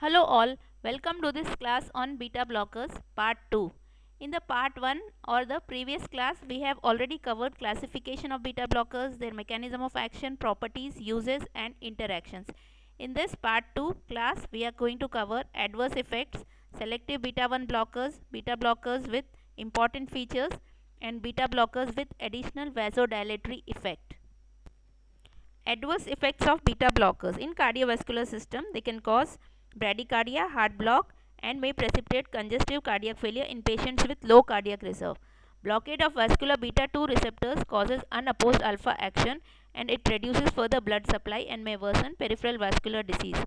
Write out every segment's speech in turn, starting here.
Hello all, welcome to this class on beta blockers part 2. In the part 1 or the previous class we have already covered classification of beta blockers, their mechanism of action, properties, uses and interactions. In this part 2 class we are going to cover adverse effects, selective beta 1 blockers, beta blockers with important features and beta blockers with additional vasodilatory effect. Adverse effects of beta blockers in cardiovascular system, they can cause bradycardia, heart block and may precipitate congestive cardiac failure in patients with low cardiac reserve. Blockade of vascular beta 2 receptors causes unopposed alpha action and it reduces further blood supply and may worsen peripheral vascular disease.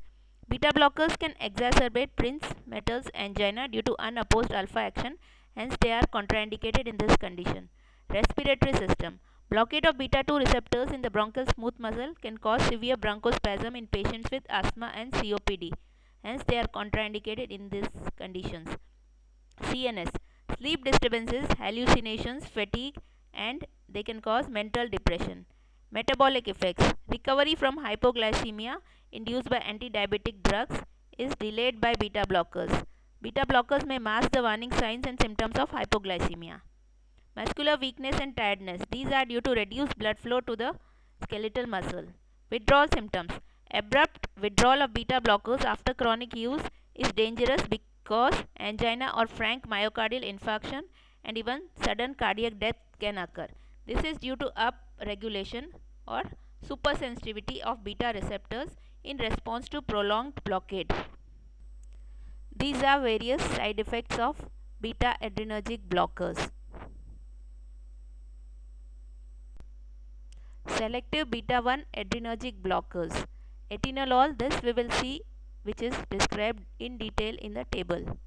Beta blockers can exacerbate Prinzmetal's angina due to unopposed alpha action, hence they are contraindicated in this condition. Respiratory system. Blockade of beta 2 receptors in the bronchial smooth muscle can cause severe bronchospasm in patients with asthma and COPD. Hence, they are contraindicated in these conditions. CNS. Sleep disturbances, hallucinations, fatigue, and they can cause mental depression. Metabolic effects. Recovery from hypoglycemia induced by anti-diabetic drugs is delayed by beta blockers. Beta blockers may mask the warning signs and symptoms of hypoglycemia. Muscular weakness and tiredness. These are due to reduced blood flow to the skeletal muscle. Withdrawal symptoms. Abrupt withdrawal of beta blockers after chronic use is dangerous because angina or frank myocardial infarction and even sudden cardiac death can occur. This is due to upregulation or supersensitivity of beta receptors in response to prolonged blockade. These are various side effects of beta adrenergic blockers. Selective beta 1 adrenergic blockers. Atenolol, this we will see, which is described in detail in the table.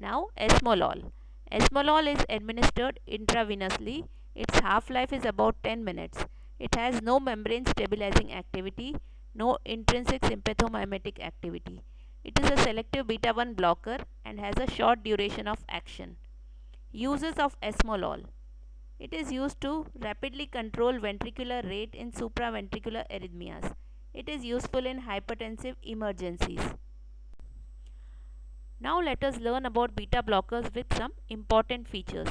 Now esmolol. Esmolol is administered intravenously. Its half-life is about 10 minutes. It has no membrane stabilizing activity, no intrinsic sympathomimetic activity. It is a selective beta 1 blocker and has a short duration of action. Uses of esmolol. It is used to rapidly control ventricular rate in supraventricular arrhythmias. It is useful in hypertensive emergencies. Now let us learn about beta blockers with some important features.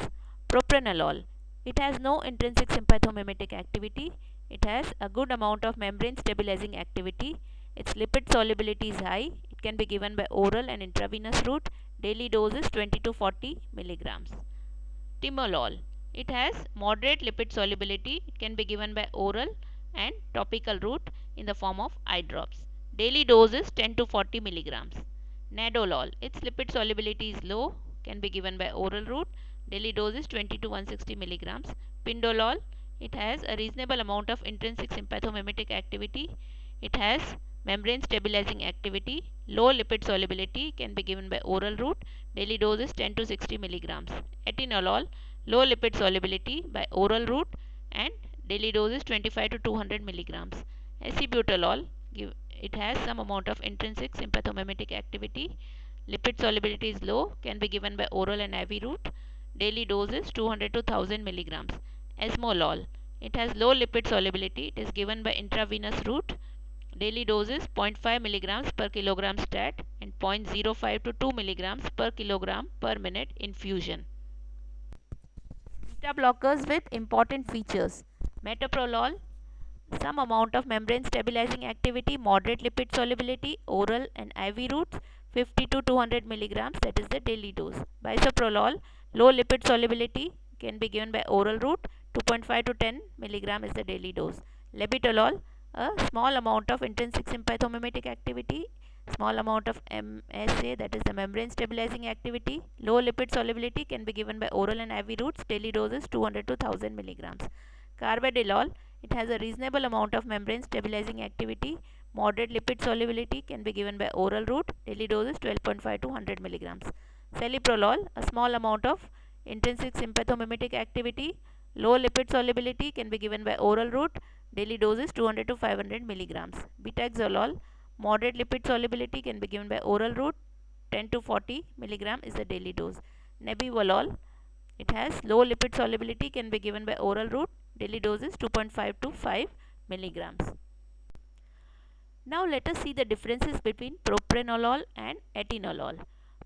Propranolol. It has no intrinsic sympathomimetic activity. It has a good amount of membrane stabilizing activity. Its lipid solubility is high. It can be given by oral and intravenous route. Daily dose is 20 to 40 milligrams. Timolol. It has moderate lipid solubility. It can be given by oral and topical route in the form of eye drops. Daily dose is 10 to 40 milligrams. Nadolol. Its lipid solubility is low. Can be given by oral route. Daily dose is 20 to 160 milligrams. Pindolol. It has a reasonable amount of intrinsic sympathomimetic activity. It has membrane stabilizing activity. Low lipid solubility. Can be given by oral route. Daily dose is 10 to 60 milligrams. Atenolol. Low lipid solubility by oral route and daily dose is 25 to 200 milligrams. Acebutolol, it has some amount of intrinsic sympathomimetic activity. Lipid solubility is low, can be given by oral and IV route. Daily dose is 200 to 1000 milligrams. Esmolol, it has low lipid solubility. It is given by intravenous route. Daily dose is 0.5 milligrams per kilogram stat and 0.05 to 2 milligrams per kilogram per minute infusion. Beta blockers with important features. Metoprolol, some amount of membrane stabilizing activity, moderate lipid solubility, oral and IV routes, 50 to 200 milligrams, that is the daily dose. Bisoprolol, low lipid solubility, can be given by oral route, 2.5 to 10 milligram is the daily dose. Labetalol, a small amount of intrinsic sympathomimetic activity, small amount of MSA, that is the membrane stabilizing activity, low lipid solubility, can be given by oral and IV routes. Daily dose is 200 to 1000 milligrams. Carvedilol, it has a reasonable amount of membrane stabilizing activity, moderate lipid solubility, can be given by oral route. Daily dose is 12.5 to 100 milligrams. Celiprolol, a small amount of intrinsic sympathomimetic activity, low lipid solubility, can be given by oral route. Daily dose is 200 to 500 milligrams. Betaxolol, moderate lipid solubility, can be given by oral route. 10 to 40 milligram is the daily dose. Nebivolol, it has low lipid solubility, can be given by oral route. Daily dose is 2.5 to 5 milligrams. Now let us see the differences between propranolol and atenolol.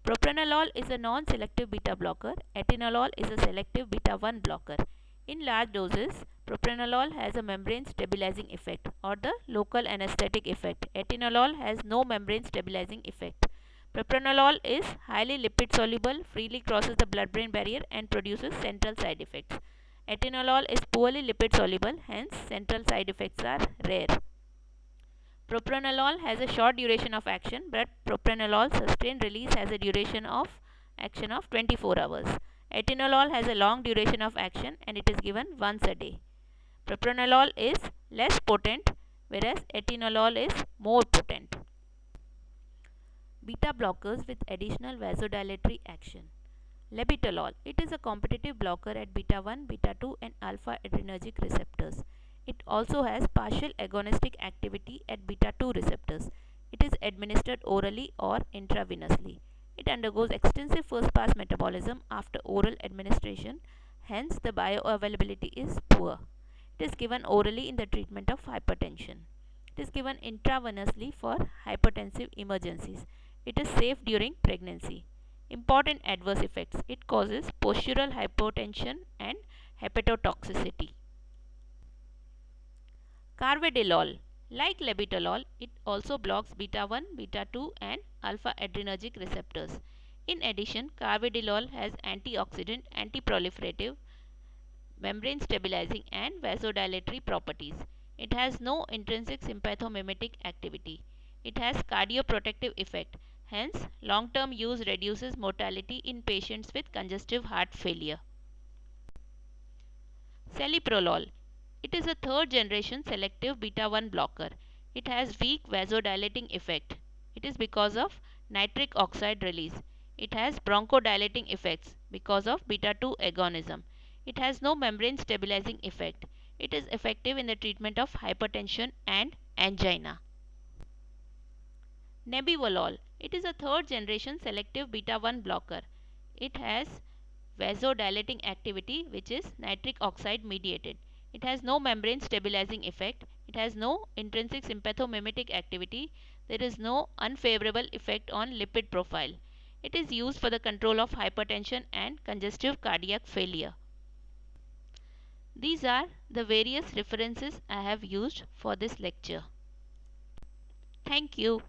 Propranolol is a non-selective beta blocker. Atenolol is a selective beta 1 blocker. In large doses, propranolol has a membrane stabilizing effect or the local anesthetic effect. Atenolol has no membrane stabilizing effect. Propranolol is highly lipid soluble, freely crosses the blood-brain barrier and produces central side effects. Atenolol is poorly lipid soluble, hence central side effects are rare. Propranolol has a short duration of action, but propranolol sustained release has a duration of action of 24 hours. Atenolol has a long duration of action and it is given once a day. Propranolol is less potent, whereas atenolol is more potent. Beta blockers with additional vasodilatory action. Labetalol. It is a competitive blocker at beta 1, beta 2 and alpha adrenergic receptors. It also has partial agonistic activity at beta 2 receptors. It is administered orally or intravenously. It undergoes extensive first pass metabolism after oral administration, hence the bioavailability is poor. It is given orally in the treatment of hypertension. It is given intravenously for hypertensive emergencies. It is safe during pregnancy. Important adverse effects. It causes postural hypotension and hepatotoxicity. Carvedilol. Like labetalol, it also blocks beta 1, beta 2 and alpha adrenergic receptors. In addition, carvedilol has antioxidant, antiproliferative, membrane stabilizing and vasodilatory properties. It has no intrinsic sympathomimetic activity. It has cardioprotective effect. Hence, long-term use reduces mortality in patients with congestive heart failure. Celiprolol. It is a third generation selective beta 1 blocker. It has weak vasodilating effect. It is because of nitric oxide release. It has bronchodilating effects because of beta 2 agonism. It has no membrane stabilizing effect. It is effective in the treatment of hypertension and angina. Nebivolol. It is a third generation selective beta 1 blocker. It has vasodilating activity which is nitric oxide mediated. It has no membrane stabilizing effect. It has no intrinsic sympathomimetic activity. There is no unfavorable effect on lipid profile. It is used for the control of hypertension and congestive cardiac failure. These are the various references I have used for this lecture. Thank you.